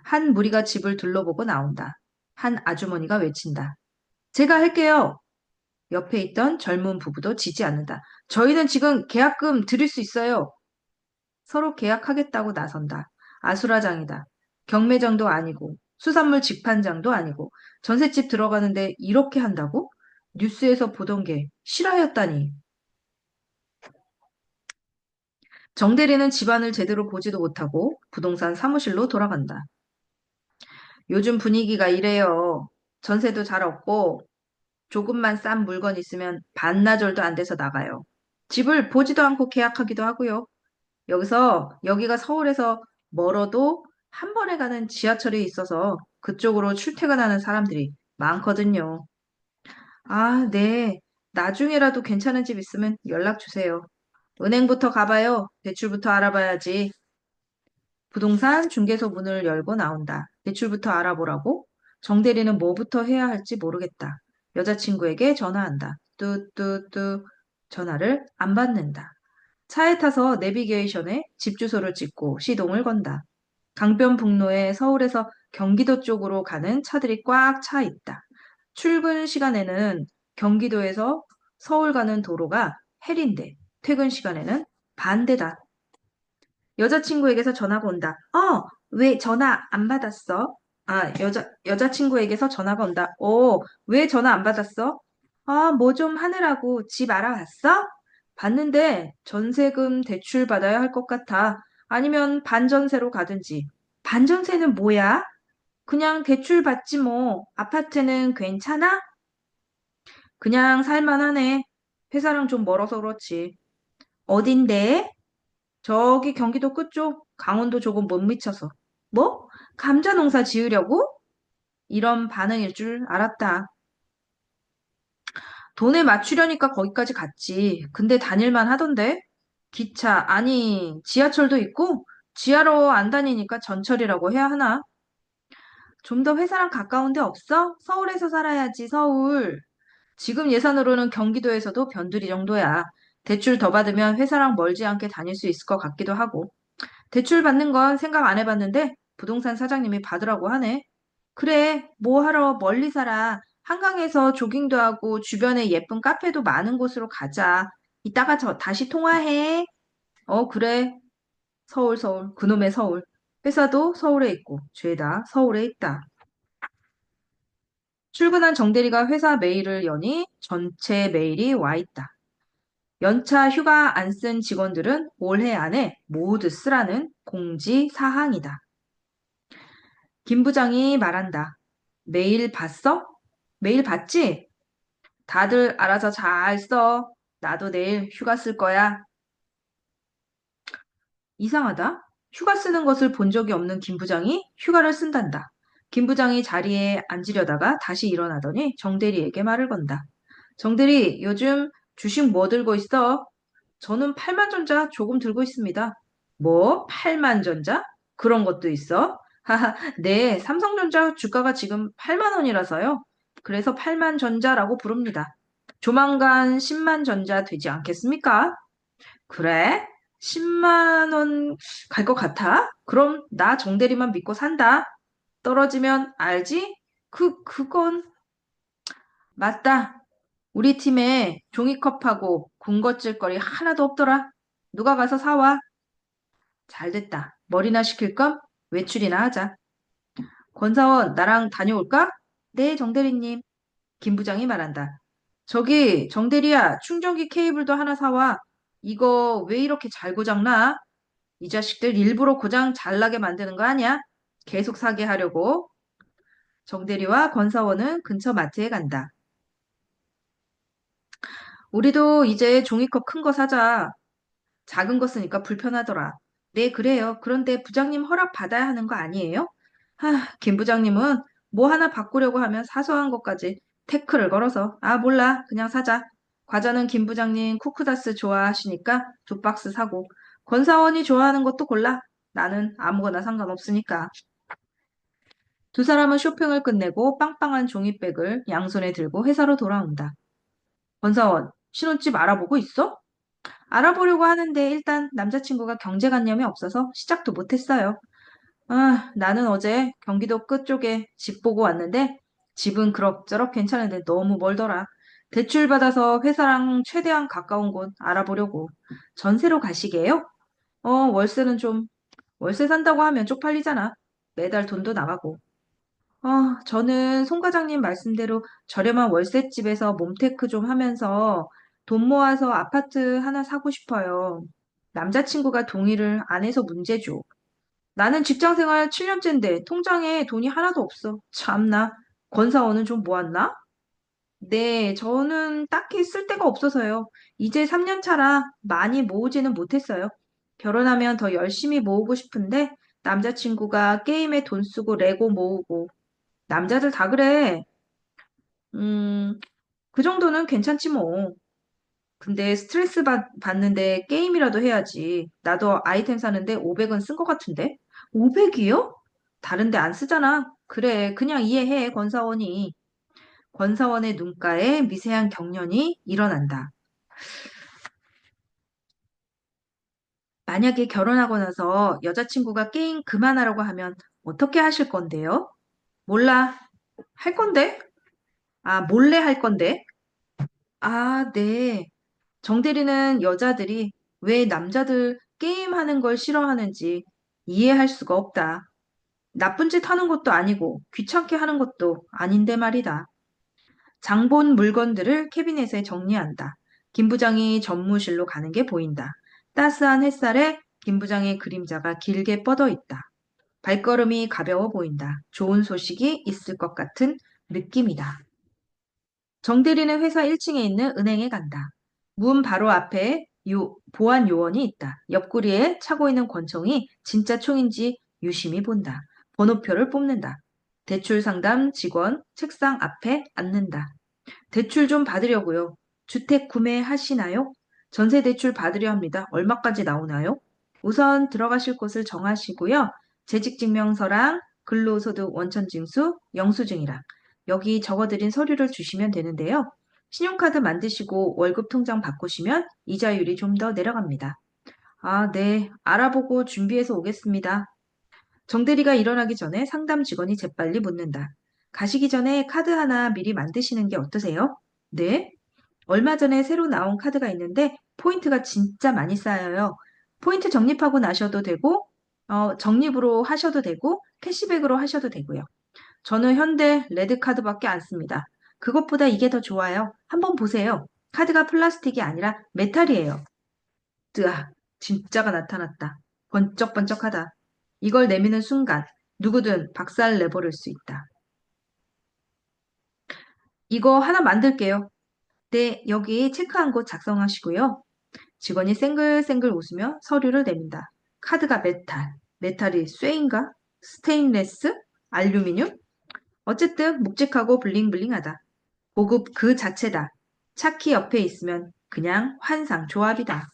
한 무리가 집을 둘러보고 나온다. 한 아주머니가 외친다. 제가 할게요. 옆에 있던 젊은 부부도 지지 않는다. 저희는 지금 계약금 드릴 수 있어요. 서로 계약하겠다고 나선다. 아수라장이다. 경매장도 아니고 수산물 직판장도 아니고 전셋집 들어가는데 이렇게 한다고? 뉴스에서 보던 게 실화였다니. 정대리는 집안을 제대로 보지도 못하고 부동산 사무실로 돌아간다. 요즘 분위기가 이래요. 전세도 잘 없고 조금만 싼 물건 있으면 반나절도 안 돼서 나가요. 집을 보지도 않고 계약하기도 하고요. 여기가 서울에서 멀어도 한 번에 가는 지하철이 있어서 그쪽으로 출퇴근하는 사람들이 많거든요. 아, 네. 나중에라도 괜찮은 집 있으면 연락 주세요. 은행부터 가봐요. 대출부터 알아봐야지. 부동산 중개소 문을 열고 나온다. 대출부터 알아보라고? 정대리는 뭐부터 해야 할지 모르겠다. 여자친구에게 전화한다. 뚜뚜뚜 전화를 안 받는다. 차에 타서 내비게이션에 집 주소를 찍고 시동을 건다. 강변북로에 서울에서 경기도 쪽으로 가는 차들이 꽉 차 있다. 출근 시간에는 경기도에서 서울 가는 도로가 헬인데 퇴근 시간에는 반대다. 여자친구에게서 전화가 온다. 왜 전화 안 받았어? 여자친구에게서 전화가 온다. 왜 전화 안 받았어? 뭐 좀 하느라고 집 알아봤어? 봤는데 전세금 대출 받아야 할 것 같아. 아니면 반전세로 가든지. 반전세는 뭐야? 그냥 대출 받지 뭐. 아파트는 괜찮아? 그냥 살만하네. 회사랑 좀 멀어서 그렇지. 어딘데? 저기 경기도 끝쪽, 강원도 조금 못 미쳐서. 뭐? 감자 농사 지으려고? 이런 반응일 줄 알았다. 돈에 맞추려니까 거기까지 갔지. 근데 다닐만 하던데? 기차, 아니, 지하철도 있고, 지하로 안 다니니까 전철이라고 해야 하나? 좀 더 회사랑 가까운 데 없어? 서울에서 살아야지, 서울. 지금 예산으로는 경기도에서도 변두리 정도야. 대출 더 받으면 회사랑 멀지 않게 다닐 수 있을 것 같기도 하고. 대출 받는 건 생각 안 해봤는데 부동산 사장님이 받으라고 하네. 그래, 뭐 하러 멀리 살아. 한강에서 조깅도 하고 주변에 예쁜 카페도 많은 곳으로 가자. 이따가 다시 통화해. 그래. 서울, 서울. 그놈의 서울. 회사도 서울에 있고 죄다 서울에 있다. 출근한 정대리가 회사 메일을 여니 전체 메일이 와 있다. 연차 휴가 안 쓴 직원들은 올해 안에 모두 쓰라는 공지 사항이다. 김 부장이 말한다. 메일 봤어? 메일 봤지? 다들 알아서 잘 써. 나도 내일 휴가 쓸 거야. 이상하다. 휴가 쓰는 것을 본 적이 없는 김 부장이 휴가를 쓴단다. 김 부장이 자리에 앉으려다가 다시 일어나더니 정대리에게 말을 건다. 정대리, 요즘 주식 뭐 들고 있어? 저는 팔만전자 조금 들고 있습니다. 뭐? 팔만전자? 그런 것도 있어? 하하, 네, 삼성전자 주가가 지금 8만 원이라서요. 그래서 팔만전자라고 부릅니다. 조만간 10만 전자 되지 않겠습니까? 그래? 10만 원 갈 것 같아? 그럼 나 정대리만 믿고 산다. 떨어지면 알지? 그건 맞다. 우리 팀에 종이컵하고 군것질거리 하나도 없더라. 누가 가서 사와. 잘 됐다. 머리나 식힐 건 외출이나 하자. 권사원, 나랑 다녀올까? 네, 정대리님. 김 부장이 말한다. 저기, 정대리야, 충전기 케이블도 하나 사와. 이거 왜 이렇게 잘 고장나? 이 자식들 일부러 고장 잘 나게 만드는 거 아니야? 계속 사게 하려고. 정대리와 권사원은 근처 마트에 간다. 우리도 이제 종이컵 큰 거 사자. 작은 거 쓰니까 불편하더라. 네, 그래요. 그런데 부장님 허락 받아야 하는 거 아니에요? 김 부장님은 뭐 하나 바꾸려고 하면 사소한 것까지 태클을 걸어서, 몰라. 그냥 사자. 과자는 김 부장님 쿠크다스 좋아하시니까 2박스 사고, 권사원이 좋아하는 것도 골라. 나는 아무거나 상관없으니까. 두 사람은 쇼핑을 끝내고 빵빵한 종이백을 양손에 들고 회사로 돌아온다. 권사원, 신혼집 알아보고 있어? 알아보려고 하는데 일단 남자친구가 경제관념이 없어서 시작도 못했어요. 나는 어제 경기도 끝쪽에 집 보고 왔는데 집은 그럭저럭 괜찮은데 너무 멀더라. 대출 받아서 회사랑 최대한 가까운 곳 알아보려고. 전세로 가시게요? 월세는 좀, 월세 산다고 하면 쪽팔리잖아. 매달 돈도 나가고. 저는 송 과장님 말씀대로 저렴한 월세집에서 몸테크 좀 하면서 돈 모아서 아파트 하나 사고 싶어요. 남자친구가 동의를 안 해서 문제죠. 나는 직장 생활 7년째인데 통장에 돈이 하나도 없어. 참나. 권사원은 좀 모았나? 네, 저는 딱히 쓸 데가 없어서요. 이제 3년 차라 많이 모으지는 못했어요. 결혼하면 더 열심히 모으고 싶은데 남자친구가 게임에 돈 쓰고 레고 모으고 남자들 다 그래. 음, 그 정도는 괜찮지 뭐. 근데 스트레스 받는데 게임이라도 해야지. 나도 아이템 사는데 500은 쓴 것 같은데? 500이요? 다른데 안 쓰잖아. 그래, 그냥 이해해, 권사원이. 권사원의 눈가에 미세한 경련이 일어난다. 만약에 결혼하고 나서 여자친구가 게임 그만하라고 하면 어떻게 하실 건데요? 몰라. 할 건데? 아, 몰래 할 건데? 아, 네. 정대리는 여자들이 왜 남자들 게임하는 걸 싫어하는지 이해할 수가 없다. 나쁜 짓 하는 것도 아니고 귀찮게 하는 것도 아닌데 말이다. 장본 물건들을 캐비넷에 정리한다. 김 부장이 전무실로 가는 게 보인다. 따스한 햇살에 김 부장의 그림자가 길게 뻗어 있다. 발걸음이 가벼워 보인다. 좋은 소식이 있을 것 같은 느낌이다. 정대리는 회사 1층에 있는 은행에 간다. 문 바로 앞에 보안 요원이 있다. 옆구리에 차고 있는 권총이 진짜 총인지 유심히 본다. 번호표를 뽑는다. 대출 상담 직원 책상 앞에 앉는다. 대출 좀 받으려고요. 주택 구매하시나요? 전세 대출 받으려 합니다. 얼마까지 나오나요? 우선 들어가실 곳을 정하시고요. 재직증명서랑 근로소득 원천징수, 영수증이랑 여기 적어드린 서류를 주시면 되는데요. 신용카드 만드시고 월급 통장 바꾸시면 이자율이 좀 더 내려갑니다. 아, 네. 알아보고 준비해서 오겠습니다. 정대리가 일어나기 전에 상담 직원이 재빨리 묻는다. 가시기 전에 카드 하나 미리 만드시는 게 어떠세요? 네. 얼마 전에 새로 나온 카드가 있는데 포인트가 진짜 많이 쌓여요. 포인트 적립하고 나셔도 되고, 적립으로 하셔도 되고, 캐시백으로 하셔도 되고요. 저는 현대 레드카드밖에 안 씁니다. 그것보다 이게 더 좋아요. 한번 보세요. 카드가 플라스틱이 아니라 메탈이에요. 뜨아, 진짜가 나타났다. 번쩍번쩍하다. 이걸 내미는 순간 누구든 박살 내버릴 수 있다. 이거 하나 만들게요. 네, 여기 체크한 곳 작성하시고요. 직원이 쌩글쌩글 웃으며 서류를 내민다. 카드가 메탈, 메탈이 쇠인가? 스테인레스? 알루미늄? 어쨌든 묵직하고 블링블링하다. 고급 그 자체다. 차키 옆에 있으면 그냥 환상 조합이다.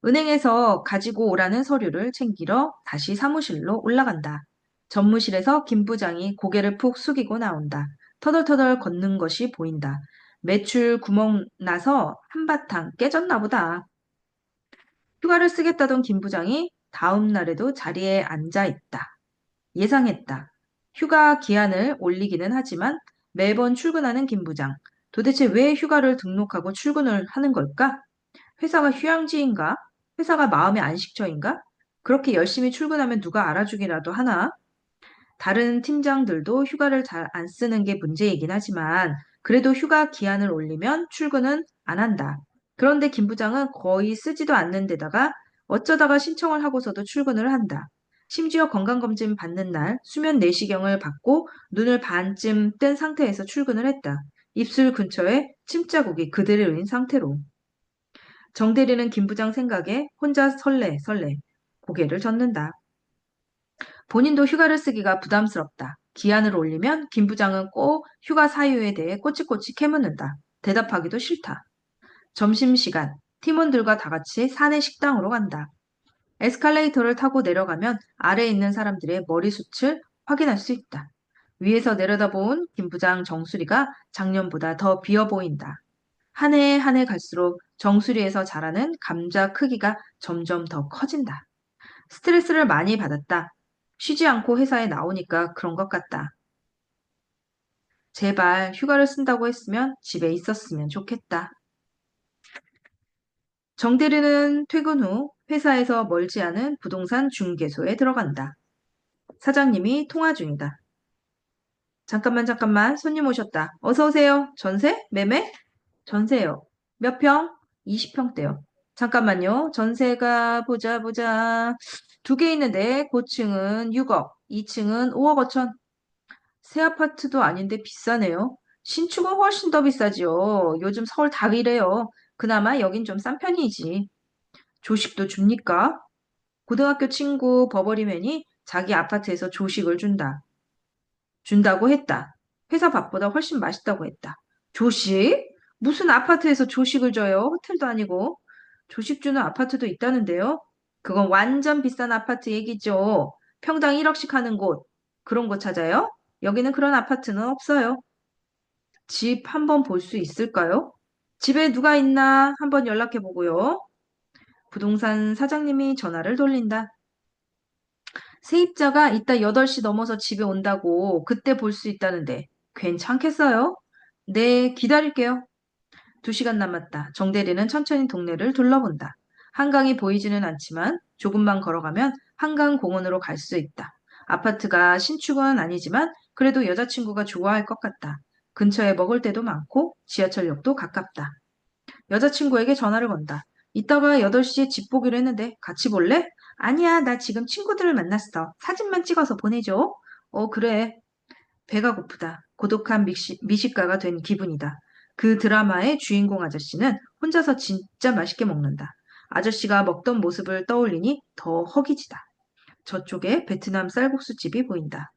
은행에서 가지고 오라는 서류를 챙기러 다시 사무실로 올라간다. 전무실에서 김 부장이 고개를 푹 숙이고 나온다. 터덜터덜 걷는 것이 보인다. 매출 구멍 나서 한바탕 깨졌나 보다. 휴가를 쓰겠다던 김 부장이 다음 날에도 자리에 앉아 있다. 예상했다. 휴가 기한을 올리기는 하지만 매번 출근하는 김 부장. 도대체 왜 휴가를 등록하고 출근을 하는 걸까? 회사가 휴양지인가? 회사가 마음의 안식처인가? 그렇게 열심히 출근하면 누가 알아주기라도 하나? 다른 팀장들도 휴가를 잘 안 쓰는 게 문제이긴 하지만 그래도 휴가 기한을 올리면 출근은 안 한다. 그런데 김 부장은 거의 쓰지도 않는 데다가 어쩌다가 신청을 하고서도 출근을 한다. 심지어 건강검진 받는 날 수면 내시경을 받고 눈을 반쯤 뜬 상태에서 출근을 했다. 입술 근처에 침자국이 그대로인 상태로. 정대리는 김 부장 생각에 혼자 설레 고개를 젓는다. 본인도 휴가를 쓰기가 부담스럽다. 기한을 올리면 김 부장은 꼭 휴가 사유에 대해 꼬치꼬치 캐묻는다. 대답하기도 싫다. 점심시간, 팀원들과 다 같이 사내 식당으로 간다. 에스컬레이터를 타고 내려가면 아래에 있는 사람들의 머리숱을 확인할 수 있다. 위에서 내려다본 김 부장 정수리가 작년보다 더 비어 보인다. 한 해 한 해 갈수록 정수리에서 자라는 감자 크기가 점점 더 커진다. 스트레스를 많이 받았다. 쉬지 않고 회사에 나오니까 그런 것 같다. 제발 휴가를 쓴다고 했으면 집에 있었으면 좋겠다. 정대리는 퇴근 후 회사에서 멀지 않은 부동산 중개소에 들어간다. 사장님이 통화 중이다. 잠깐만, 손님 오셨다. 어서 오세요. 전세? 매매? 전세요. 몇 평? 20평대요. 잠깐만요. 전세가 보자. 두 개 있는데 고층은 6억, 2층은 5억 5천. 새 아파트도 아닌데 비싸네요. 신축은 훨씬 더 비싸지요. 요즘 서울 다 이래요. 그나마 여긴 좀 싼 편이지. 조식도 줍니까? 고등학교 친구 버버리맨이 자기 아파트에서 조식을 준다고 했다. 회사 밥보다 훨씬 맛있다고 했다. 조식? 무슨 아파트에서 조식을 줘요? 호텔도 아니고. 조식 주는 아파트도 있다는데요. 그건 완전 비싼 아파트 얘기죠. 평당 1억씩 하는 곳. 그런 곳 찾아요? 여기는 그런 아파트는 없어요. 집 한번 볼 수 있을까요? 집에 누가 있나 한번 연락해 보고요. 부동산 사장님이 전화를 돌린다. 세입자가 이따 8시 넘어서 집에 온다고 그때 볼 수 있다는데 괜찮겠어요? 네, 기다릴게요. 2시간 남았다. 정대리는 천천히 동네를 둘러본다. 한강이 보이지는 않지만 조금만 걸어가면 한강 공원으로 갈 수 있다. 아파트가 신축은 아니지만 그래도 여자친구가 좋아할 것 같다. 근처에 먹을 데도 많고 지하철역도 가깝다. 여자친구에게 전화를 건다. 이따가 8시에 집 보기로 했는데 같이 볼래? 아니야, 나 지금 친구들을 만났어. 사진만 찍어서 보내줘. 그래. 배가 고프다. 고독한 미식가가 된 기분이다. 그 드라마의 주인공 아저씨는 혼자서 진짜 맛있게 먹는다. 아저씨가 먹던 모습을 떠올리니 더 허기지다. 저쪽에 베트남 쌀국수 집이 보인다.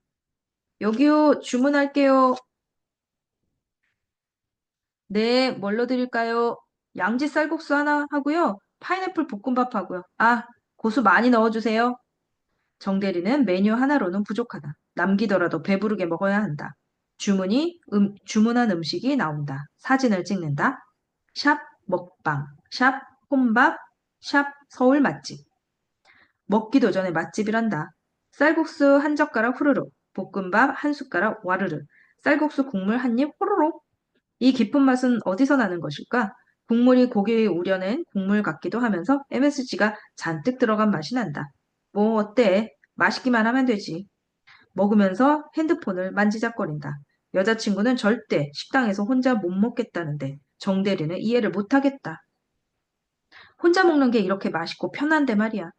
여기요, 주문할게요. 네, 뭘로 드릴까요? 양지 쌀국수 하나 하고요. 파인애플 볶음밥 하고요. 아, 고수 많이 넣어주세요. 정대리는 메뉴 하나로는 부족하다. 남기더라도 배부르게 먹어야 한다. 주문한 음식이 나온다. 사진을 찍는다. 샵 먹방, 샵 혼밥, 샵 서울 맛집. 먹기도 전에 맛집이란다. 쌀국수 한 젓가락 후루룩, 볶음밥 한 숟가락 와르르, 쌀국수 국물 한 입 호로록. 이 깊은 맛은 어디서 나는 것일까? 국물이 고기에 우려낸 국물 같기도 하면서 MSG가 잔뜩 들어간 맛이 난다. 뭐 어때? 맛있기만 하면 되지. 먹으면서 핸드폰을 만지작거린다. 여자친구는 절대 식당에서 혼자 못 먹겠다는데 정대리는 이해를 못하겠다. 혼자 먹는 게 이렇게 맛있고 편한데 말이야.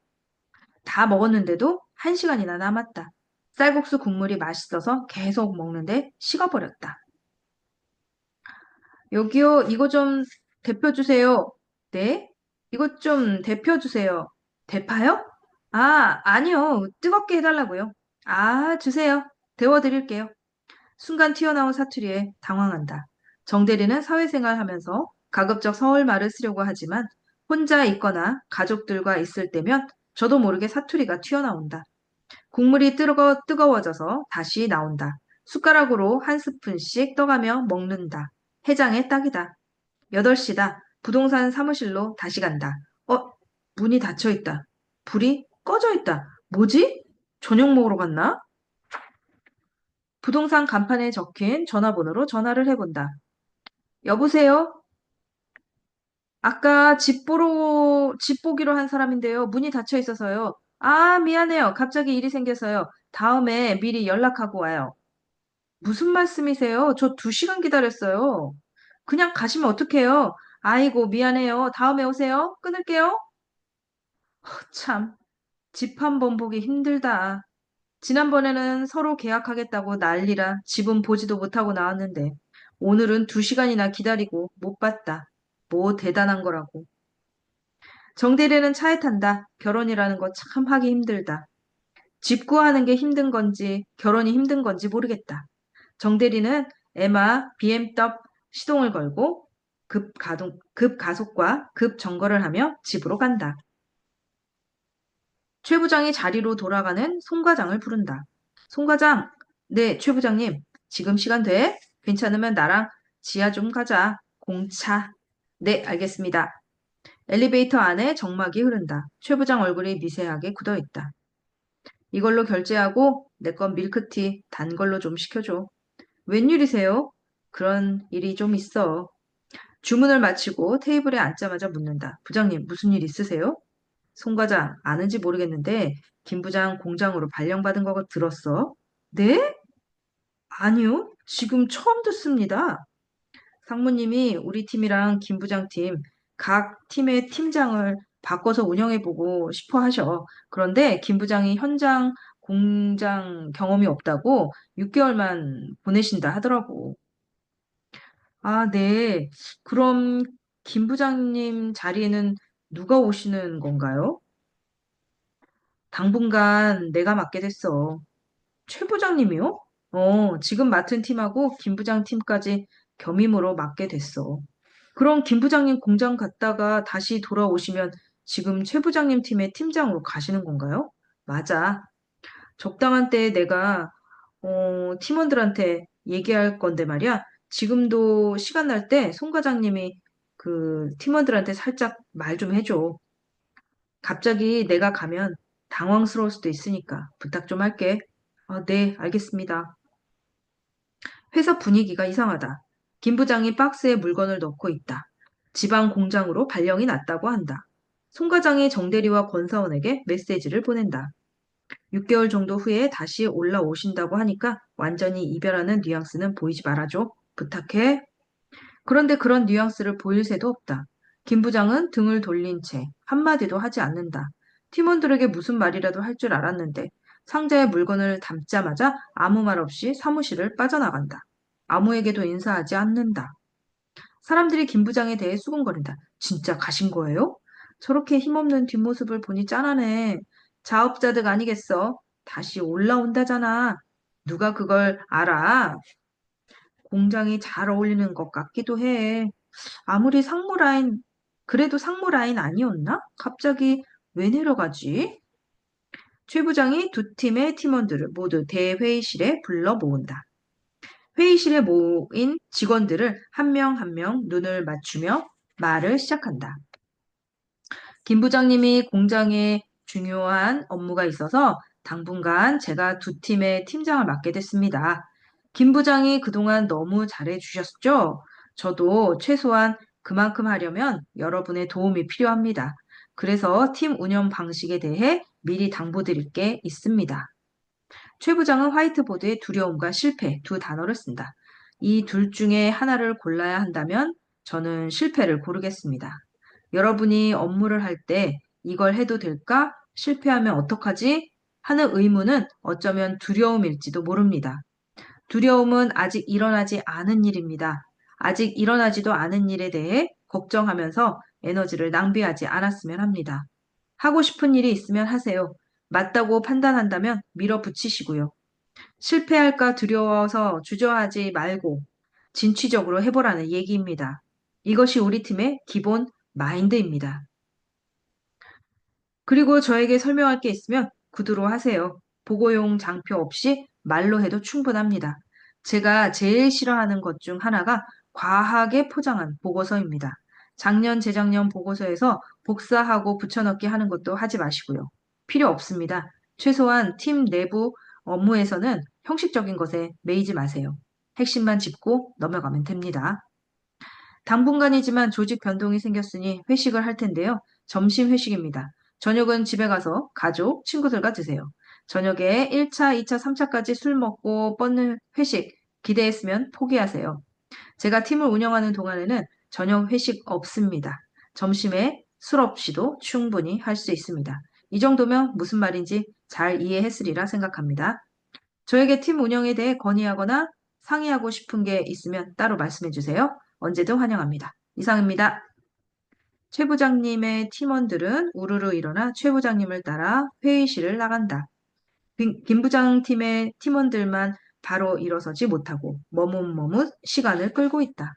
다 먹었는데도 1시간이나 남았다. 쌀국수 국물이 맛있어서 계속 먹는데 식어버렸다. 여기요, 이거 좀 데펴 주세요. 네? 이것 좀 데펴 주세요. 대파요? 아, 아니요. 뜨겁게 해달라고요. 아, 주세요. 데워드릴게요. 순간 튀어나온 사투리에 당황한다. 정대리는 사회생활 하면서 가급적 서울말을 쓰려고 하지만 혼자 있거나 가족들과 있을 때면 저도 모르게 사투리가 튀어나온다. 국물이 뜨거워져서 다시 나온다. 숟가락으로 한 스푼씩 떠가며 먹는다. 해장의 딱이다. 8시다. 부동산 사무실로 다시 간다. 문이 닫혀 있다. 불이 꺼져 있다. 뭐지? 저녁 먹으러 갔나? 부동산 간판에 적힌 전화번호로 전화를 해본다. 여보세요? 아까 집 보기로 한 사람인데요. 문이 닫혀 있어서요. 아, 미안해요. 갑자기 일이 생겨서요. 다음에 미리 연락하고 와요. 무슨 말씀이세요? 저 2시간 기다렸어요. 그냥 가시면 어떡해요? 아이고, 미안해요. 다음에 오세요. 끊을게요. 참, 집 한 번 보기 힘들다. 지난번에는 서로 계약하겠다고 난리라 집은 보지도 못하고 나왔는데 오늘은 2시간이나 기다리고 못 봤다. 뭐 대단한 거라고. 정대리는 차에 탄다. 결혼이라는 거 참 하기 힘들다. 집 구하는 게 힘든 건지 결혼이 힘든 건지 모르겠다. 정대리는 에마 BMW 시동을 걸고 급 가속과 급 정거를 하며 집으로 간다. 최 부장이 자리로 돌아가는 송 과장을 부른다. 송 과장, 네, 최 부장님. 지금 시간 돼? 괜찮으면 나랑 지하 좀 가자. 공차. 네, 알겠습니다. 엘리베이터 안에 정막이 흐른다. 최 부장 얼굴이 미세하게 굳어 있다. 이걸로 결제하고 내 건 밀크티 단 걸로 좀 시켜줘. 웬일이세요? 그런 일이 좀 있어. 주문을 마치고 테이블에 앉자마자 묻는다. 부장님, 무슨 일 있으세요? 송 과장, 아는지 모르겠는데 김 부장 공장으로 발령받은 거 들었어? 네? 아니요. 지금 처음 듣습니다. 상무님이 우리 팀이랑 김 부장 팀, 각 팀의 팀장을 바꿔서 운영해보고 싶어 하셔. 그런데 김 부장이 현장 공장 경험이 없다고 6개월만 보내신다 하더라고. 아, 네. 그럼 김 부장님 자리에는 누가 오시는 건가요? 당분간 내가 맡게 됐어. 최 부장님이요? 지금 맡은 팀하고 김 부장 팀까지 겸임으로 맡게 됐어. 그럼 김 부장님 공장 갔다가 다시 돌아오시면 지금 최 부장님 팀의 팀장으로 가시는 건가요? 맞아. 적당한 때에 내가 팀원들한테 얘기할 건데 말이야. 지금도 시간 날 때 송 과장님이 그 팀원들한테 살짝 말 좀 해줘. 갑자기 내가 가면 당황스러울 수도 있으니까 부탁 좀 할게. 네, 알겠습니다. 회사 분위기가 이상하다. 김 부장이 박스에 물건을 넣고 있다. 지방 공장으로 발령이 났다고 한다. 송 과장이 정대리와 권사원에게 메시지를 보낸다. 6개월 정도 후에 다시 올라오신다고 하니까 완전히 이별하는 뉘앙스는 보이지 말아줘. 부탁해. 그런데 그런 뉘앙스를 보일 새도 없다. 김 부장은 등을 돌린 채 한마디도 하지 않는다. 팀원들에게 무슨 말이라도 할 줄 알았는데 상자에 물건을 담자마자 아무 말 없이 사무실을 빠져나간다. 아무에게도 인사하지 않는다. 사람들이 김 부장에 대해 수군거린다. 진짜 가신 거예요? 저렇게 힘없는 뒷모습을 보니 짠하네. 자업자득 아니겠어? 다시 올라온다잖아. 누가 그걸 알아? 공장이 잘 어울리는 것 같기도 해. 아무리 상무라인, 그래도 상무라인 아니었나? 갑자기 왜 내려가지? 최 부장이 두 팀의 팀원들을 모두 대회의실에 불러 모은다. 회의실에 모인 직원들을 한 명 한 명 눈을 맞추며 말을 시작한다. 김 부장님이 공장에 중요한 업무가 있어서 당분간 제가 두 팀의 팀장을 맡게 됐습니다. 김 부장이 그동안 너무 잘해 주셨죠? 저도 최소한 그만큼 하려면 여러분의 도움이 필요합니다. 그래서 팀 운영 방식에 대해 미리 당부드릴 게 있습니다. 최 부장은 화이트보드에 두려움과 실패 두 단어를 쓴다. 이 둘 중에 하나를 골라야 한다면 저는 실패를 고르겠습니다. 여러분이 업무를 할 때 이걸 해도 될까? 실패하면 어떡하지? 하는 의문은 어쩌면 두려움일지도 모릅니다. 두려움은 아직 일어나지 않은 일입니다. 아직 일어나지도 않은 일에 대해 걱정하면서 에너지를 낭비하지 않았으면 합니다. 하고 싶은 일이 있으면 하세요. 맞다고 판단한다면 밀어붙이시고요. 실패할까 두려워서 주저하지 말고 진취적으로 해보라는 얘기입니다. 이것이 우리 팀의 기본 마인드입니다. 그리고 저에게 설명할 게 있으면 구두로 하세요. 보고용 장표 없이 말로 해도 충분합니다. 제가 제일 싫어하는 것 중 하나가 과하게 포장한 보고서입니다. 작년, 재작년 보고서에서 복사하고 붙여넣기 하는 것도 하지 마시고요. 필요 없습니다. 최소한 팀 내부 업무에서는 형식적인 것에 매이지 마세요. 핵심만 짚고 넘어가면 됩니다. 당분간이지만 조직 변동이 생겼으니 회식을 할 텐데요. 점심 회식입니다. 저녁은 집에 가서 가족, 친구들과 드세요. 저녁에 1차, 2차, 3차까지 술 먹고 뻗는 회식 기대했으면 포기하세요. 제가 팀을 운영하는 동안에는 저녁 회식 없습니다. 점심에 술 없이도 충분히 할 수 있습니다. 이 정도면 무슨 말인지 잘 이해했으리라 생각합니다. 저에게 팀 운영에 대해 건의하거나 상의하고 싶은 게 있으면 따로 말씀해 주세요. 언제든 환영합니다. 이상입니다. 최 부장님의 팀원들은 우르르 일어나 최 부장님을 따라 회의실을 나간다. 김 부장 팀의 팀원들만 바로 일어서지 못하고 머뭇머뭇 시간을 끌고 있다.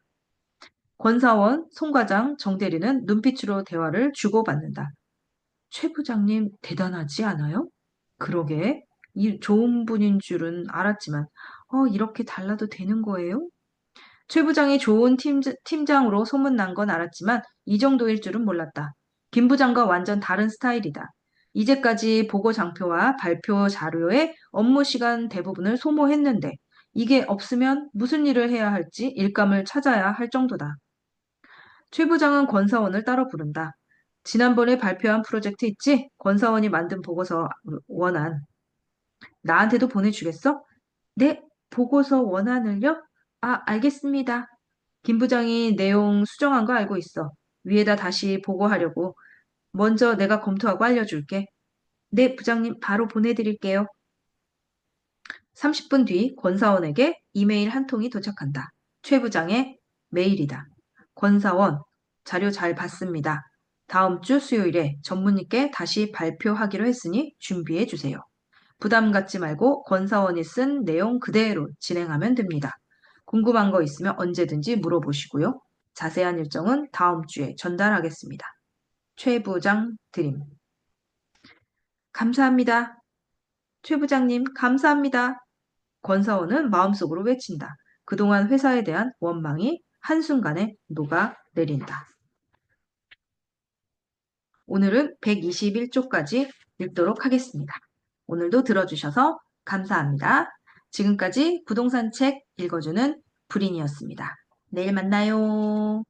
권사원, 송 과장, 정 대리는 눈빛으로 대화를 주고받는다. 최 부장님 대단하지 않아요? 그러게. 이 좋은 분인 줄은 알았지만, 이렇게 달라도 되는 거예요? 최 부장이 좋은 팀장으로 소문난 건 알았지만, 이 정도일 줄은 몰랐다. 김 부장과 완전 다른 스타일이다. 이제까지 보고 장표와 발표 자료의 업무 시간 대부분을 소모했는데, 이게 없으면 무슨 일을 해야 할지 일감을 찾아야 할 정도다. 최 부장은 권사원을 따로 부른다. 지난번에 발표한 프로젝트 있지? 권사원이 만든 보고서 원안. 나한테도 보내주겠어? 네, 보고서 원안을요? 알겠습니다. 김 부장이 내용 수정한 거 알고 있어. 위에다 다시 보고하려고. 먼저 내가 검토하고 알려줄게. 네, 부장님, 바로 보내드릴게요. 30분 뒤 권사원에게 이메일 한 통이 도착한다. 최 부장의 메일이다. 권사원, 자료 잘 봤습니다. 다음 주 수요일에 전무님께 다시 발표하기로 했으니 준비해 주세요. 부담 갖지 말고 권사원이 쓴 내용 그대로 진행하면 됩니다. 궁금한 거 있으면 언제든지 물어보시고요. 자세한 일정은 다음 주에 전달하겠습니다. 최 부장 드림. 감사합니다. 최 부장님, 감사합니다. 권사원은 마음속으로 외친다. 그동안 회사에 대한 원망이 한순간에 녹아내린다. 오늘은 121쪽까지 읽도록 하겠습니다. 오늘도 들어주셔서 감사합니다. 지금까지 부동산 책 읽어주는 불인이었습니다. 내일 만나요.